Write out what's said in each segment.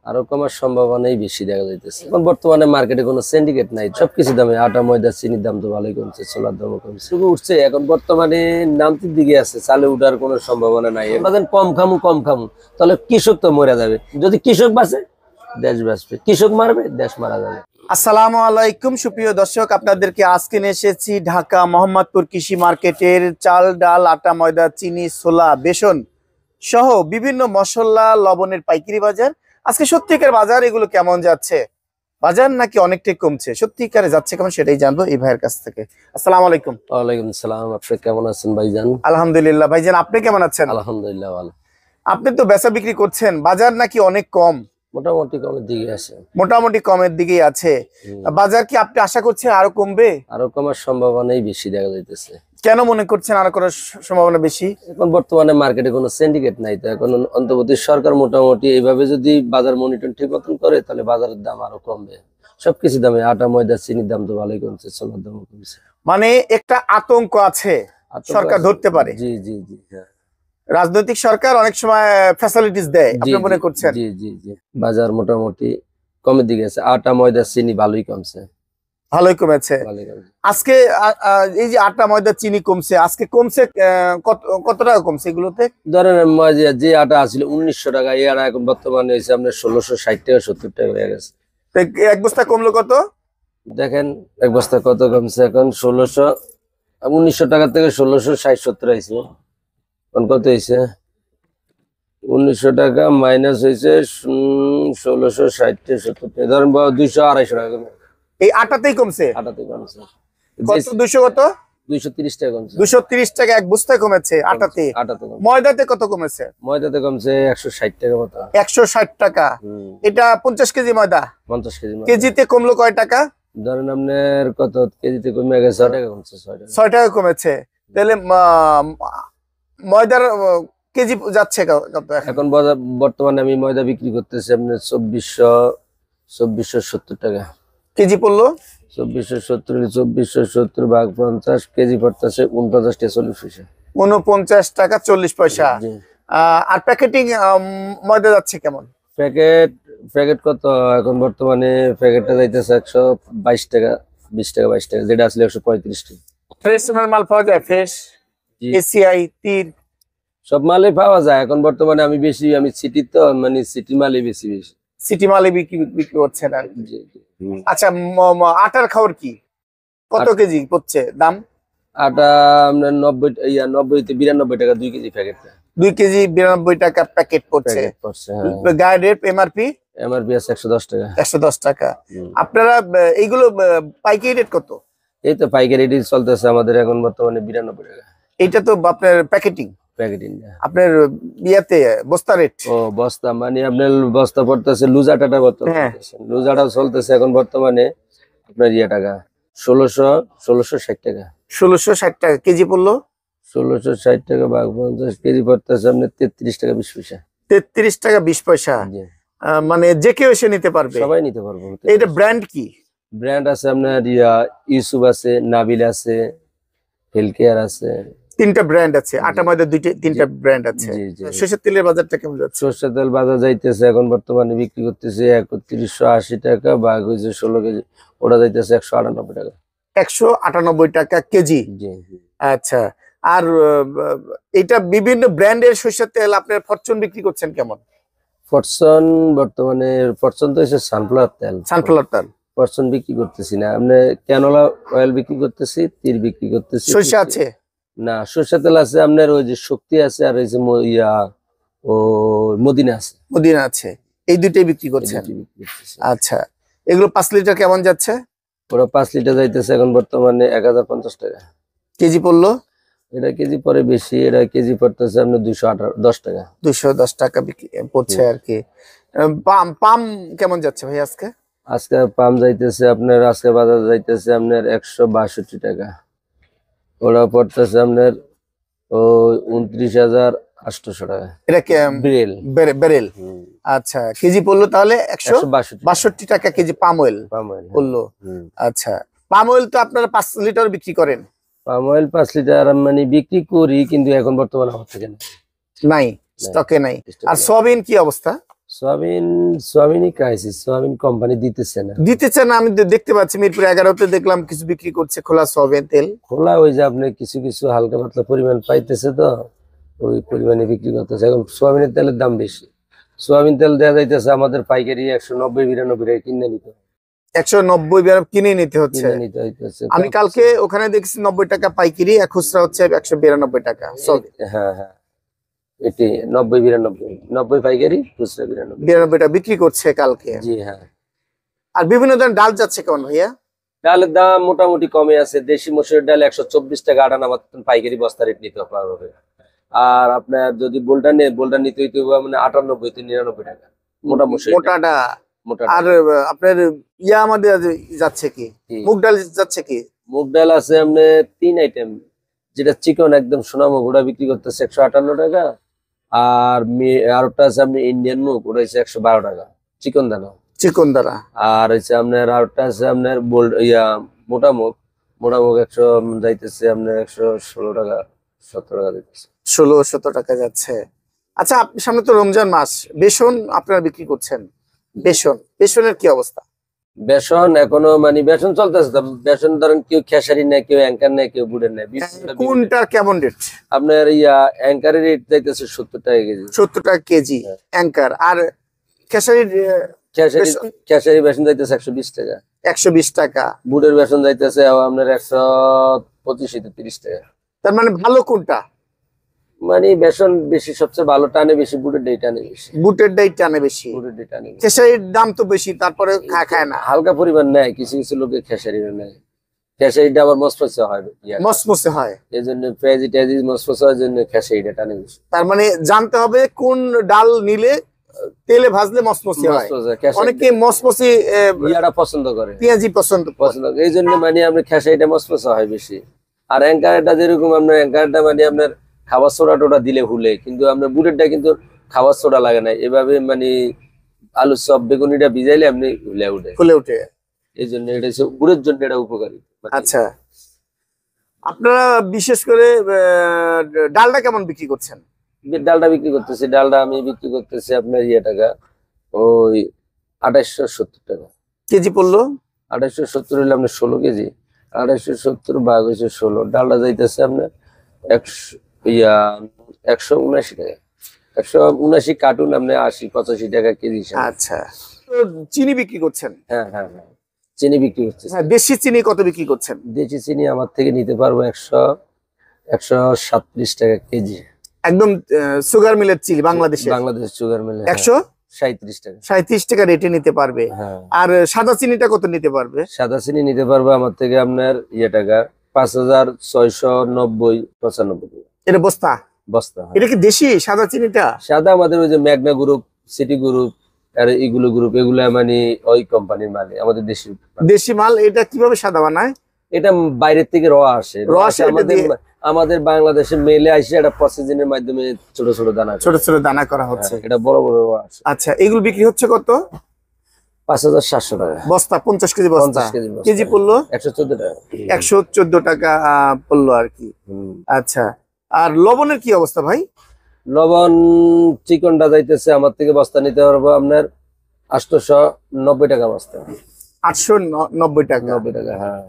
আরো কমার সম্ভাবনাই বেশি দেখা যাইতেছে। এখন বর্তমানে মার্কেটে কোনো সিন্ডিকেট নাই, সবকিছু দামে, আটা ময়দা চিনির দাম তো ভালোই কমছে, ছোলার দামও কমছে, উঠছে। এখন বর্তমানে নামতির দিকে আছে, চালে উঠার কোনো সম্ভাবনা নাই। এবার কম খামু তাহলে কৃষক তো মরে যাবে। যদি কৃষক বাঁচে দেশ বাঁচবে, কৃষক মারবে দেশ মারা যাবে। আসসালামু আলাইকুম সুপ্রিয় দর্শক, আপনাদেরকে আজকে নিয়ে এসেছি ঢাকা মোহাম্মদপুর কৃষি মার্কেটের চাল, ডাল, আটা, ময়দা, চিনি, ছোলা, বেসন সহ বিভিন্ন মশলা, লবণের পাইকারি বাজার। আজকে সত্যিকার বাজার এগুলো কেমন যাচ্ছে, বাজার নাকি অনেকটাই কমছে, সত্যিকারে যাচ্ছে কেমন সেটাই জানবো এই ভাইয়ের কাছ থেকে। আসসালামু আলাইকুম। ওয়ালাইকুম সালাম। আপনি কেমন আছেন ভাইজান? আলহামদুলিল্লাহ। ভাইজান আপনি কেমন আছেন? আলহামদুলিল্লাহ ভালো। আপনি তো বেচা বিক্রি করছেন, বাজার নাকি অনেক কম? মোটামুটি কমের দিকে আছে। মোটামুটি কমের দিকেই আছে। বাজার কি আপনি আশা করছেন আরো কমবে? আরো কমার সম্ভাবনাই বেশি দেখা যাইতেছে। কেন মনে করছেন আরো করার সম্ভাবনা বেশি? এখন বর্তমানে মার্কেটে কোনো সিন্ডিকেট নাই, তো এখন অন্তর্বর্তী সরকার মোটামুটি এইভাবে যদি বাজার মনিটর ঠিক মতন করে তাহলে বাজারের দাম আরো কমবে। সবকিছু দামে, আটা ময়দা চিনির দাম তো ভালোই কমছে, ছোলার দামও কমছে। মানে একটা আতঙ্ক আছে, সরকার ধরতে পারে। জি জি জি, হ্যাঁ। রাজনৈতিক সরকার অনেক সময় ফ্যাসিলিটিস দেয়, আপনি মনে করছেন? জি জি জি, বাজার মোটামুটি কমের দিকে আছে, আটা ময়দা চিনি ভালোই কমছে। ভালোই কমেছে আজকে। এই যে আটা ময়দা চিনি কমছে, আজকে কমছে কত টাকা কমছে এগুলোতে? ধরেন যে আটা আছিল 1900 টাকা, এই আটা এখন বর্তমানে হয়েছে আপনার 1660 টাকা 70 টাকা হয়ে গেছে। এক বস্তা কমলো কত? দেখেন এক বস্তা কত কমছে, এখন 1900 টাকা থেকে 1660-70 হয়েছে। এখন কত হয়েছে? 1900 টাকা মাইনাস হয়েছে 1660-70 টাকা, ধরেন 200-250 টাকা কমে। এই আটাতেই কমছে? আটাতেই কমছে। কত? 200 কত? 230 টাকা কমছে। 230 টাকা এক বস্তায় কমেছে আটাতে। ময়দাতে কত কমেছে? ময়দাতে কমছে 160 টাকা মতো। 160 টাকা। এটা 50 কেজি ময়দা। 50 কেজি। কেজিতে কমলো কয় টাকা? ধরেন আপনার কত কেজিতে কমে গেছে? 6 টাকা কমছে। 6 টাকা কমেছে। তাহলে ময়দার কেজি যাচ্ছে কত এখন? বর্তমানে আমি ময়দা বিক্রি করতেছি আপনার 2470 টাকা কেজি পড়লো। 2470 ভাগ 50 কেজি পড়তেছে 49 টাকা 40 পয়সা। 49 টাকা 40 পয়সা। আর প্যাকেটিং ময়দা যাচ্ছে কেমন? প্যাকেট কত এখন বর্তমানে? প্যাকেটটা যাইতেছে 122 টাকা, 20 টাকা 22 টাকা, যেটা আসলে 135 টাকা। ফ্রেশ মাল পাওয়া যায়? ফ্রেশ এসিআই তীর সব মালই পাওয়া যায় এখন বর্তমানে। আমি সিটি, তো মানে সিটি মালই বেশি সিটি মালে বিক্রি করছেন। আচ্ছা, আটার খাবার কি কত কেজি পড়ছে দাম? আটা আপনার 92 টাকা 2 কেজি প্যাকেটটা। 2 কেজি 92 টাকা প্যাকেট পড়ছে। গাইডের এমআরপি আছে 110 টাকা। 110 টাকা। আপনারা এইগুলো পাইকারি রেট কত? এই তো পাইকারি রেট চলতেছে আমাদের এখন বর্তমানে 92 টাকা। এইটা তো আপনার প্যাকেটিং আপনার বিয়াতে বস্তা রেট? ও বস্তা, মানে আপনার বস্তা পড়তেছে লুজাটাটা পড়তেছে। লুজাটা চলতেছে এখন বর্তমানে আপনার টাকা 1660 টাকা। 1660 টাকা কেজি পড়লো। 1660 টাকা ভাগ 50 কেজি পড়তেছে আপনার 33 টাকা 20 পয়সা। 33 টাকা 20 পয়সা। মানে যে কেউ এসে নিতে পারবে? সবাই নিতে পারবে। এটা ব্র্যান্ড কি? ব্র্যান্ড আছে আপনার ইউসুফ আছে, নাবিল আছে, হেলকেয়ার আছে। 3টা ব্র্যান্ড আছে। আটা ময়দা 3টা ব্র্যান্ড আছে। সরষের তেলের বাজারটা কেমন যাচ্ছে? সরষের তেল বাজার যাইতেছে এখন বর্তমানে বিক্রি করতেছে 3180 টাকা, ভাগ হয়েছে 16 কেজি, ওটা যাইতেছে 198 টাকা। 198 টাকা কেজি। আচ্ছা, আর এটা বিভিন্ন ব্র্যান্ডের সরষের তেল আপনার ফরচুন বিক্রি করছেন কেমন? ফরচুন বর্তমানে ফরচুন তো হচ্ছে সানফ্লাওয়ার তেল। ফরচুন বিক্রি করতেছি না, আপনি ক্যানোলা অয়েল বিক্রি করতেছি, তীর বিক্রি করতেছি। সরষে আছে না? সরষের তেল আছে আপনার, ওই যে শক্তি আছে, আর ওই যে মদিনা আছে। এই দুইটাই বিক্রি করছেন? আচ্ছা, এগুলো 5 লিটার কেমন যাচ্ছে? ওরা 5 লিটার যাইতেছে এখন বর্তমানে 1050 টাকা কেজি পড়লো। এটা কেজি পরে বেশি, এটা কেজি পড়তেছে আপনার 210 টাকা। 210 টাকা বিক্রি পড়ছে আর কি। পাম কেমন যাচ্ছে ভাই আজকে? আজকে পাম যাইতেছে আপনার, আজকে বাজার যাইতেছে আপনার 162 টাকা। ওরা পড়তেছে আপনার 29,800 টাকা। এটা বেরেল। আচ্ছা, কেজি পড়লো তাহলে 162 টাকা কেজি পাম অয়েল পড়লো। আচ্ছা, পাম অয়েল তো আপনারা 5 লিটার বিক্রি করেন? পাম অয়েল 5 লিটার মানে বিক্রি করি, কিন্তু এখন বর্তমানে আমার থেকে নাই, স্টকে নাই। আর সয়াবিন কি অবস্থা? সোয়াবিনই খাইছি, সোয়াবিন কোম্পানি দিতেছে না। দিতেছে না? আমি দেখতে পাচ্ছি মিরপুর 11-তে দেখলাম কিছু বিক্রি করছে খোলা সয়াবিন তেল। খোলা ওই যে আপনি কিছু কিছু হালকা পাতলা পরিমাণ পাইতেছে, তো ওই পরিমাণে বিক্রি করতেছে। এখন সোয়াবিনের তেলের দাম বেশি। সোয়াবিন তেল দেওয়া যাইতেছে আমাদের পাইকারি 190-92 টাকা কিনে নিতে, 190 কিনে নিতে হচ্ছে। কিনে নিতে হইতেছে। আমি কালকে ওখানে দেখছি 90 টাকা পাইকারি, খুচরা হচ্ছে 192 টাকা। হ্যাঁ হ্যাঁ, এটি 90-92, 90 পাইকারি, খুচরা 92। 92 টাকা বিক্রি করছে কালকে। জি হ্যাঁ। আর বিভিন্ন ধরনের ডাল যাচ্ছে কেমন ভাইয়া? ডালের দাম মোটামুটি কমে আছে। দেশি মসুরের ডাল 124 টাকা আটানা পাইকারি বস্তা রেট নিতে পারবে। আর আপনার যদি বোলটা নিতে হইতে হবে মানে 98-99 টাকা মোটা মসুর, মোটাটা। মোটা। আর আপনার আমাদের যাচ্ছে কি, মুগ ডাল যাচ্ছে কি? মুগ ডাল আছে আপনার 3 আইটেম, যেটা চিকন একদম সোনামুগ, ওটা বিক্রি করতেছে 158 টাকা। আর আরেকটা আছে আপনি ইন্ডিয়ান মুগ, ওটা হচ্ছে 112 টাকা চিকন দানা। চিকন দানা। আর হচ্ছে আপনার আরেকটা আছে আপনার মোটা মুগ, 100 যাইতেছে আপনার 116 টাকা 17 টাকা দিতেছে। 16-17 টাকা যাচ্ছে। আচ্ছা, আপনি সামনে তো রমজান মাস, বেসন আপনারা বিক্রি করছেন, বেসনের কি অবস্থা? বেসন এখনো মানে বেসন চলতেছে। বেসন ধরেন কেউ খেসারি নেয়, কেউ অ্যাঙ্কার নেয়, কেউ বুড়ের নেয়। কোনটার কেমন রেট? আপনার অ্যাঙ্কারের রেট যাইতেছে 70 টাকা কেজি। 70 টাকা কেজি অ্যাঙ্কার। আর খেসারির খেসারি বেসন যাইতেছে 120 টাকা। 120 টাকা। বুটের বেসন যাইতেছে আপনার 125-30 টাকা। তার মানে ভালো কোনটা? মানে বেসন বেশি, সবচেয়ে ভালো টানে বেশি বুটের ডাই টানে বেশি। বুটের ডাই টানে বেশি। বুটের ডাই টানে বেশি। খেসারির দাম তো বেশি, তারপরে খায় না। হালকা পরিমাণ নেয়, কিছু কিছু লোকে খেসারি নেয়। খেসারিটা আবার মসমসে হয়, মসমসে হয়, এই জন্য পেঁয়াজি টেয়াজি মসমসে হয়, জন্য খেসারিটা টানে বেশি। তার মানে জানতে হবে কোন ডাল নিলে তেলে ভাজলে মসমসে হয়। অনেকে মসমসি পছন্দ করে, পেঁয়াজি পছন্দ করে, এই জন্য মানে আপনার খেসারিটা মসমসে হয় বেশি। আর অ্যাঙ্কারটা যেরকম আপনার অ্যাঙ্কারটা মানে আপনার খাবার সোডা টোডা দিলে হুলে, কিন্তু আপনার বুটেরটা কিন্তু খাবার সোডা লাগে না। এভাবে মানে আলু চপ বেগুনিটা ভিজাইলে আপনি ফুলে উঠে। এই জন্য এটা হচ্ছে বুটের জন্য এটা উপকারী। আচ্ছা, আপনারা বিশেষ করে ডালটা কেমন বিক্রি করছেন? ডালটা বিক্রি করতেছি, ডালটা আমি বিক্রি করতেছি আপনার টাকা, ওই 2870 টাকা কেজি পড়লো। 2870 হলে আপনার 16 কেজি, 2870 ভাগ হয়েছে 16, ডালটা যাইতেছে আপনার 179 টাকা। 179 কার্টুন আপনার 80-85 টাকা কেজি। আচ্ছা, চিনি বিক্রি করছেন? হ্যাঁ হ্যাঁ হ্যাঁ, চিনি বিক্রি করতেছি। দেশি চিনি কত বিক্রি করছেন? দেশি চিনি আমার থেকে নিতে পারবো 137 টাকা কেজি। একদম সুগার মিলের চিনি, বাংলাদেশ সুগার মিলে 137 টাকা, 37 টাকা রেটে নিতে পারবে। আর সাদা চিনিটা কত নিতে পারবে? সাদা চিনি নিতে পারবে আমার থেকে আপনার টাকা 5690-95 টাকা। এটা বস্তা? বস্তা। এটা কি দেশি সাদা চিনিটা? সাদা আমাদের ওই যে মেঘনা গ্রুপ, সিটি গ্রুপ, আর এগুলো গ্রুপ, এগুলা মানে ওই কোম্পানির মাল, আমাদের দেশি মাল। এটা কিভাবে সাদা বানায়? এটা বাইরের থেকে আসে। আমাদের বাংলাদেশে মেলে আসে একটা প্রসেসিংয়ের মাধ্যমে ছোট ছোট দানা করা হচ্ছে। এটা বড় বড় আসে। আচ্ছা, এগুলো বিক্রি হচ্ছে কত? 5700 টাকা বস্তা, 50 কেজি বস্তা। কেজি পড়লো 114 টাকা। 114 টাকা পড়লো আর কি। আচ্ছা, আর লবণের কি অবস্থা ভাই? লবণ চিকনটা যাইতেছে আমার থেকে বস্তা নিতে পারবো আপনার 890 টাকা বস্তা। 890 টাকা। 90 টাকা, হ্যাঁ।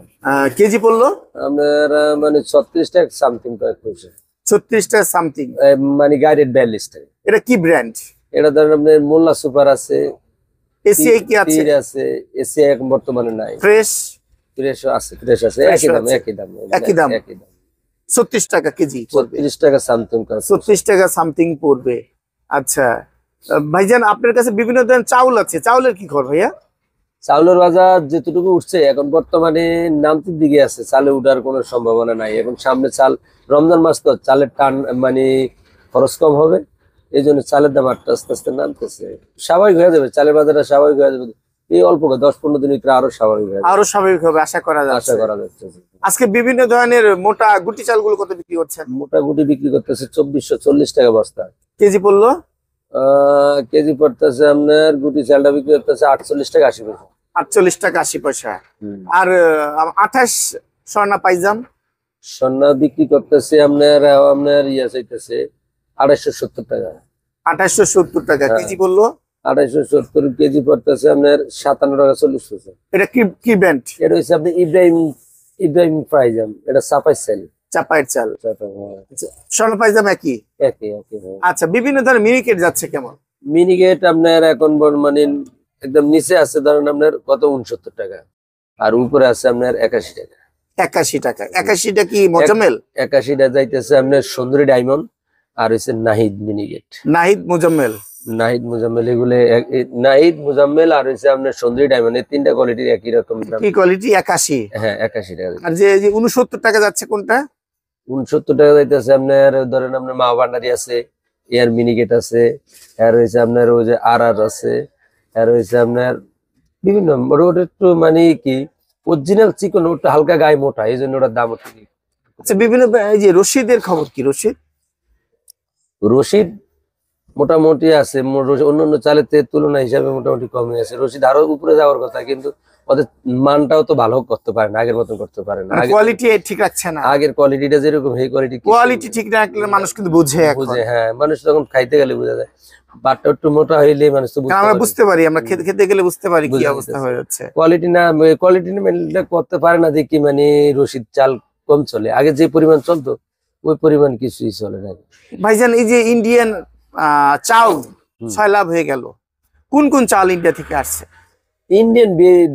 কেজি পড়লো আপনার মানে 36 টাকা সামথিং। 36 টাকা সামথিং, মানে গাইডেড 42 টাকা। এটা কি ব্র্যান্ড? এটা ধরেন আপনার মোল্লা সুপার আছে, এসিআই কি আছে? এসিআই বর্তমানে নাই। ফ্রেশ আছে, একই দাম। 36 টাকা কেজি, 36 টাকা সামথিং। 36 টাকা সামথিং পড়বে। আচ্ছা ভাইজান, আপনার কাছে বিভিন্ন ধরনের চাউল আছে, চাউলের কি খবর ভাইয়া? চাউলের বাজার যেটুকু উঠছে এখন বর্তমানে নামতির দিকে আছে, চালে উঠার কোনো সম্ভাবনা নাই। এখন সামনে রমজান মাস তো, চালের টান মানে খরচ কম হবে, এই জন্য চালের দাম আস্তে আস্তে নামতেছে। স্বাভাবিক হয়ে যাবে, চালের বাজারটা স্বাভাবিক হয়ে যাবে এই অল্প 10-15 দিন ভিতরে, আরো স্বাভাবিক হবে আশা করা যাচ্ছে। আজকে বিভিন্ন ধরনের মোটা গুটি চালগুলো কত বিক্রি করছেন? মোটা গুটি বিক্রি করতেছে 2440 টাকা বস্তা। কেজি পড়লো? কেজি পড়তেছে আপনার গুটি চালটা বিক্রি করতেছে 48 টাকা 80 পয়সা। 48 টাকা 80 পয়সা। আর 28 স্বর্ণা পাইজাম? স্বর্ণা বিক্রি করতেছে আপনার চাইতেছে 2870 টাকা। 2870 টাকা কেজি বললো। 2870 কেজি পড়তেছে আপনার 57 টাকা 40 পয়সা। এটা কি কি ব্র্যান্ড? এটা হচ্ছে আপনি ইব্রাহিম ফ্রাইজাম, এটা সাফাই সেল। চাপায়ের চাল। আচ্ছা, স্বর্ণ পাইজাম একই। একই একই হ্যাঁ। আচ্ছা, বিভিন্ন ধরনের মিনিকেট যাচ্ছে কেমন? মিনিগেট আপনার এখন বর্তমানে একদম নিচে আছে ধরেন আপনার কত 69 টাকা, আর উপরে আছে আপনার 81 টাকা। 81 টাকা। 81টা কি মোজাম্মেল? 81টা যাইতেছে আপনার সুন্দরী ডায়মন্ড, আর হচ্ছে নাহিদ মিনিগেট। নাহিদ মোজাম্মেল। নাহিদ মুজাম্মেল এগুলো নাহিদ মুজাম্মেল আর হচ্ছে আপনার সুন্দরী ডায়মন্ড, এই তিনটা কোয়ালিটির একই রকম দাম। কি কোয়ালিটি? 81। হ্যাঁ 81 টাকা। আর যে 69 টাকা যাচ্ছে কোনটা? 69 টাকা যাইতেছে আপনার ধরেন আপনার মা ভান্ডারি আছে, এয়ার মিনিগেট আছে, আর হয়েছে আপনার ওই যে আর আছে, আর হয়েছে আপনার বিভিন্ন রোড একটু মানে কি অরিজিনাল চিকন, ওটা হালকা গায়ে মোটা, এই জন্য ওটার দাম একটু। আচ্ছা, বিভিন্ন এই যে রশিদের খবর কি? রশিদ মোটামুটি আছে, অন্যান্য চালের তুলনা হিসাবে মোটামুটি কমে আছে। রশিদ আরো উপরে যাওয়ার কথা, কিন্তু ওদের মানটাও তো ভালো করতে পারে না, আগের মতন করতে পারে না। কোয়ালিটি ঠিক রাখছে না, আগের কোয়ালিটিটা যেরকম সেই কোয়ালিটি ঠিক রাখলে মানুষ কিন্তু বুঝে বুঝে। হ্যাঁ, মানুষ তখন খাইতে গেলে বোঝা যায়। বাটটা একটু মোটা হইলে মানুষ তো আমরা বুঝতে পারি, আমরা খেতে গেলে বুঝতে পারি কি অবস্থা হয়ে যাচ্ছে। কোয়ালিটি না মেনটেন করতে পারে না দেখি মানে রশিদ চাল কম চলে। আগে যে পরিমাণ চলতো ওই পরিমাণ কিছুই চলে না। ভাইজান, এই যে ইন্ডিয়ান চাল সয়লাভ হয়ে গেল, কোন কোন চাল ইন্ডিয়া থেকে আসছে? ইন্ডিয়ান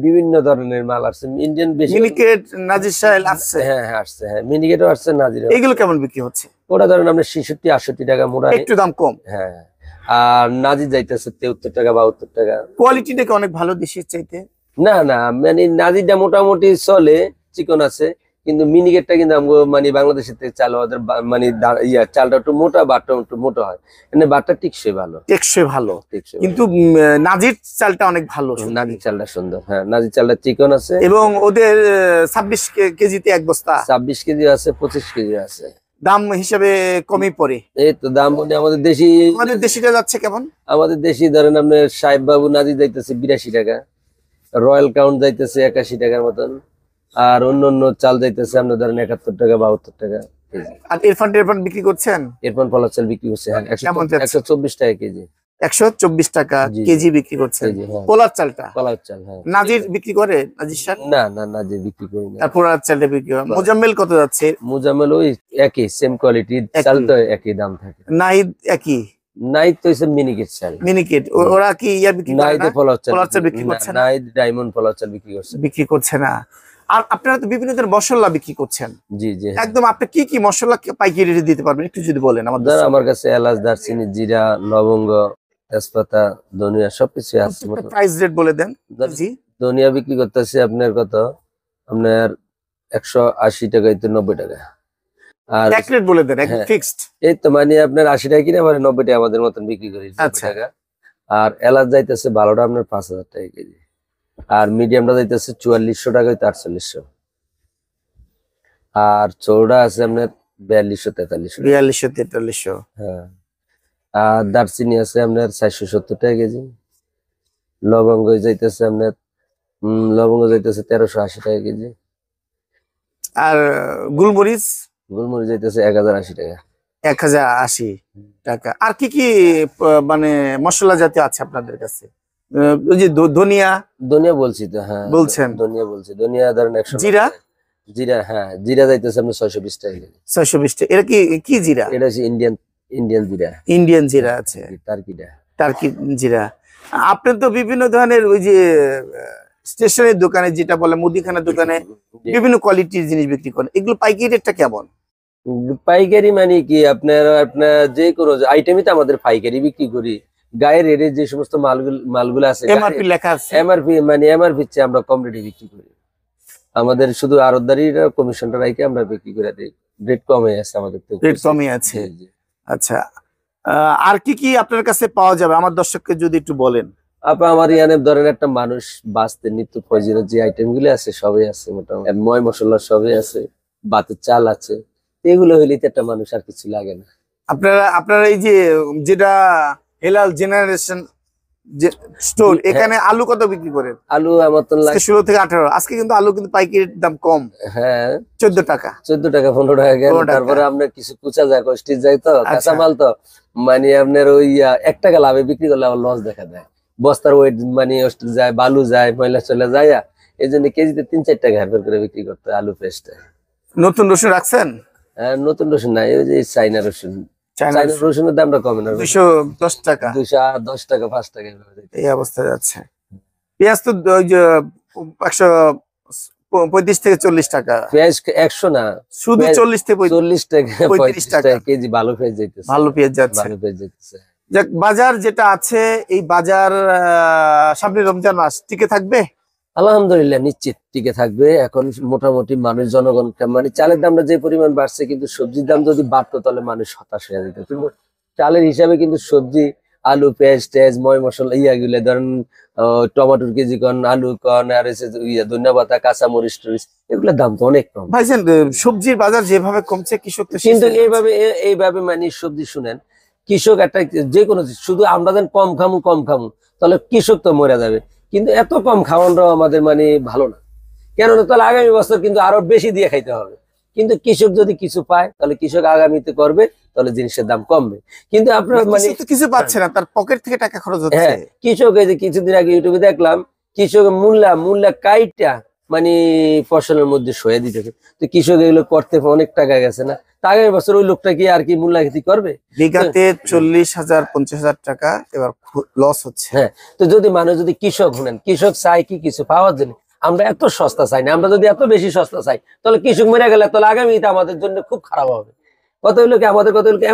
বিভিন্ন ধরনের মাল আসছে। ইন্ডিয়ান বেশি মিনিকেট, নাজির সাহেল আসছে। হ্যাঁ হ্যাঁ আসছে, হ্যাঁ মিনিকেটও আসছে, নাজির। এগুলো কেমন বিক্রি হচ্ছে? ওটা ধরেন আপনার 66-68 টাকা মোড়া, একটু দাম কম। হ্যাঁ, আর নাজির যাইতেছে 73 টাকা 72 টাকা। কোয়ালিটিটা কি অনেক ভালো দেশের চাইতে? না না, মানে নাজিরটা মোটামুটি চলে, চিকন আছে, কিন্তু মিনিকেটটা কিন্তু আমগো মানে বাংলাদেশের থেকে চাল ওদের মানে চালটা একটু মোটা, বাটটা একটু মোটা হয়, মানে বাটটা টেকসই ভালো, কিন্তু নাজির চালটা অনেক ভালো। নাজির চালটা সুন্দর, হ্যাঁ নাজির চালটা চিকন আছে। এবং ওদের 26 কেজিতে এক বস্তা, 26 কেজি আছে, 25 কেজি আছে। দাম হিসাবে কমই পড়ে। এই তো দাম মানে আমাদের দেশিটা যাচ্ছে কেমন? আমাদের দেশি ধরেন আপনার সাহেব বাবু নাজির যাইতেছে 82 টাকা, রয়্যাল কাউন্ট যাইতেছে 81 টাকার মতন, আর অন্য চাল যাইতেছে আপনার ধরেন 71 টাকা 72 টাকা কেজি। আর ইরফান বিক্রি করছেন? ইরফান পলাশ চাল বিক্রি করছে, হ্যাঁ 124 টাকা কেজি। 124 টাকা কেজি বিক্রি করছেন পোলার চালটা? পোলার চাল, হ্যাঁ। নাজির বিক্রি করে? নাজির সার না না, নাজির বিক্রি করি না। আর পোলার চালটা বিক্রি করে। মোজাম্মেল কত যাচ্ছে? মোজাম্মেল ওই একই, সেম কোয়ালিটি চাল তো একই দাম থাকে। নাহিদ একই? নাহিদ তো হচ্ছে মিনিকেট চাল। মিনিকেট ওরা কি ইয়ার বিক্রি করে? নাহিদ পোলার চাল বিক্রি করছে না। নাহিদ ডায়মন্ড পোলার চাল বিক্রি করছে না। আর আপনারা তো বিভিন্ন ধরনের মশলা বিক্রি করছেন। জি জি, একদম। আপনি কি কি মশলা পাইকারি রেটে দিতে পারবেন একটু যদি বলেন আমাদের? আমার কাছে এলাচ, দারচিনি, জিরা, লবঙ্গ, তেজপাতা, ধনিয়া সবকিছু আছে। প্রাইস রেট বলে দেন। জি, ধনিয়া বিক্রি করতেছি আপনার কত, আপনার 180 টাকা 90 টাকা। আর এক রেট বলে দেন, একদম ফিক্সড। এই তো মানে আপনার 80 টাকা কিনে মানে 90 টাকা আমাদের মতন বিক্রি করি। আচ্ছা। আর এলাচ যাইতেছে 12টা আপনার 5000 টাকা কেজি, আর মিডিয়ামটা যাইতেছে 4400 টাকা 4800, আর চৌড়া আছে আপনার 4200-4300। হ্যাঁ, আর দারচিনি আছে আপনার 470 টাকা কেজি। লবঙ্গ যাইতেছে আপনার 1380 টাকা কেজি। আর গুলমরিচ যাইতেছে 1080 টাকা। 1080 টাকা। আর কি কি মানে মশলা জাতীয় আছে আপনাদের কাছে? ওই যে ধনিয়া বলছি তো, হ্যাঁ বলছেন। ধনিয়া ধরেন 100। জিরা, হ্যাঁ জিরা যাইতেছে আপনার 620 টাকা কেজি। 620 টাকা। এটা কি জিরা? এটা হচ্ছে ইন্ডিয়ান জিরা আছে। টার্কি জিরা। আপনি তো বিভিন্ন ধরনের ওই যে স্টেশনের দোকানে, যেটা বলে মুদিখানার দোকানে, বিভিন্ন কোয়ালিটির জিনিস বিক্রি করেন, এগুলো পাইকারি রেটটা কেমন? পাইকারি মানে কি আপনার যে কোনো আইটেমই তো আমাদের পাইকারি বিক্রি করি। গায়ের রেটে যে সমস্ত মালগুলো আছে এমআরপি লেখা আছে, এমআরপি মানে এমআরপি চেয়ে আমরা কম রেটে বিক্রি করি। আমাদের শুধু আড়তদারিরা কমিশনটা রাখে আমরা বিক্রি করে দিই। রেট কমে আছে আমাদের, রেট কমে আছে। আচ্ছা, আর কি কি আপনার কাছে পাওয়া যাবে আমার দর্শককে যদি একটু বলেন? আমার ইয়ানে ধরেন একটা মানুষ বাঁচতে নিত্য প্রয়োজনীয় যে আইটেম গুলো আছে সবই আছে, মোটামুটি ময় মশলা সবই আছে, বাতের চাল আছে, এগুলো হইলে তো একটা মানুষ আর কিছু লাগে না। আপনারা এই যে যেটা হেলাল জেনারেশন স্টোর, এখানে আলু কত বিক্রি করেন? আলু আমার তো 16 থেকে 18। আজকে কিন্তু আলু কিন্তু পাইকারির দাম কম। হ্যাঁ, 14 টাকা 15 টাকা গেল। তারপরে আপনার কিছু কুচা যায়, কষ্টি যায়, তো কাঁচামাল তো মানে আপনার ওই 1 টাকা লাভে বিক্রি করলে আবার লস দেখা দেয়। বস্তার ওয়েট মানে যায়, বালু যায়, ময়লা চলে যায়, এই জন্য কেজিতে 3-4 টাকা হারবার করে বিক্রি করতে হয় আলু ফ্রেশটা। নতুন রসুন রাখছেন? নতুন রসুন নাই, ওই যে চাইনা রসুন। চায়না চাইনা রসুনের দামটা কমে না, 210 টাকা 210 টাকা 5 টাকা এভাবে যাইতেছে। এই অবস্থা যাচ্ছে। পেঁয়াজ তো ওই যে 135 থেকে 40 টাকা, পেঁয়াজ 100 না, শুধু পেঁয়াজ 40 থেকে 40 টাকা 35 টাকা টাকা কেজি ভালো পেঁয়াজ যাইতেছে। ভালো পেঁয়াজ যাচ্ছে। ভালো পেঁয়াজ যাইতেছে। যাক, বাজার যেটা আছে এই বাজার সামনে রমজান মাস টিকে থাকবে? আলহামদুলিল্লাহ নিশ্চিত টিকে থাকবে। এখন মোটামুটি মানুষ জনগণ মানে চালের দামটা যে পরিমাণ বাড়ছে, কিন্তু সবজির দাম যদি বাড়তো তাহলে মানুষ হতাশ হয়ে যেত। কিন্তু চালের হিসাবে কিন্তু সবজি, আলু, পেঁয়াজ টেজ, ময় মশলা ইয়াগুলো ধরেন, টমেটোর কেজি কন, আলু কন, আর ধনিয়া পাতা, কাঁচা মরিচ টরিচ, এগুলোর দাম তো অনেক কম। ভাইজান, সবজির বাজার যেভাবে কমছে কৃষক তো কিন্তু শেষে যাচ্ছে। এইভাবে মানে সবজি শুনেন, কৃষক একটা যে কোনো শুধু আমরা যেন কম খামু তাহলে কৃষক তো মরে যাবে। কিন্তু এত কম খাওয়ানোটাও আমাদের মানে ভালো না, কেননা তাহলে আগামী বছর কিন্তু আরো বেশি দিয়ে খাইতে হবে। কিন্তু কৃষক যদি কিছু পায় তাহলে কৃষক আগামীতে করবে, তাহলে জিনিসের দাম কমবে। কিন্তু আপনার মানে কৃষক তো কিছু পাচ্ছে না, তার পকেট থেকে টাকা খরচ হচ্ছে। হ্যাঁ, কৃষক এই যে কিছুদিন আগে ইউটিউবে দেখলাম, কৃষক মূল্যা কাইটা মানে ফসলের মধ্যে সয়ে দিতেছে। তো কৃষক এগুলো করতে অনেক টাকা গেছে না, তা আগামী বছর ওই লোকটা কি আর কি মূল্যাঙ্কিত করবে? বিঘাতে 40,000 50,000 টাকা এবার লস হচ্ছে। হ্যাঁ, তো যদি মানুষ যদি কৃষক হলেন, কৃষক চাই কি কিছু পাওয়ার জন্য, আমরা এত সস্তা চাই না। আমরা যদি এত বেশি সস্তা চাই তাহলে কৃষক মরে গেলে তাহলে আগামীতে আমাদের জন্য খুব খারাপ হবে। কত হইলো কি, আমাদের কত হইলো কি,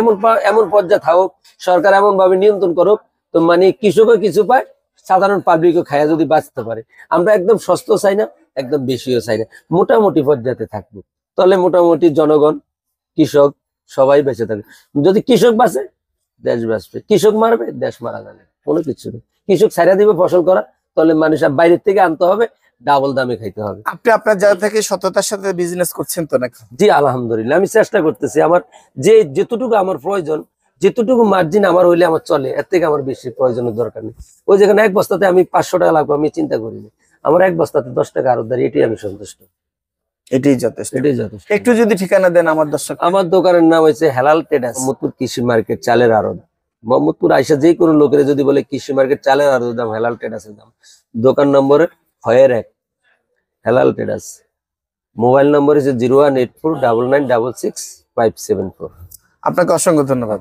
এমন পর্যায়ে থাকুক, সরকার এমন ভাবে নিয়ন্ত্রণ করুক, তো মানে কৃষকও কিছু পায়, সাধারণ পাবলিকও খায়া যদি বাঁচতে পারে। আমরা একদম সস্তা চাই না, একদম বেশিও চাই না, মোটামুটি পর্যায়ে থাকবো, তাহলে মোটামুটি জনগণ, কৃষক সবাই বেঁচে থাকবে। যদি কৃষক বাঁচে দেশ বাঁচবে, কৃষক মারবে দেশ মারা যাবে, কোনো কিছু নেই। কৃষক ছাড়া দিবে ফসল করা, তাহলে মানুষ বাইরের থেকে আনতে হবে, ডাবল দামে খাইতে হবে। আপনি আপনার জায়গা থেকে সততার সাথে বিজনেস করছেন তো নাকি? জি আলহামদুলিল্লাহ, আমি চেষ্টা করতেছি। আমার যেটুকু আমার প্রয়োজন, যেটুকু মার্জিন আমার হইলে আমার চলে, এর থেকে আমার বেশি প্রয়োজনের দরকার নেই। ওই যেখানে এক বস্তাতে আমি 500 টাকা লাগবে আমি চিন্তা করিনি, আমার এক বস্তাতে 10 টাকা আরো দাঁড়িয়ে, এটাই আমি সন্তুষ্ট, এটাই যথেষ্ট। এটাই যথেষ্ট। একটু যদি ঠিকানা দেন আমার দর্শক। আমার দোকানের নাম হচ্ছে হেলাল ট্রেডার্স, মোহাম্মদপুর কৃষি মার্কেট, চালের আড়ত। মোহাম্মদপুর আইসা যে কোনো লোকের যদি বলে কৃষি মার্কেট, চালের আড়তের দাম, হেলাল ট্রেডার্সের দাম। দোকান নম্বর 1 হেলাল ট্রেডার্স। মোবাইল নম্বর হচ্ছে 01849966574। আপনাকে অসংখ্য ধন্যবাদ।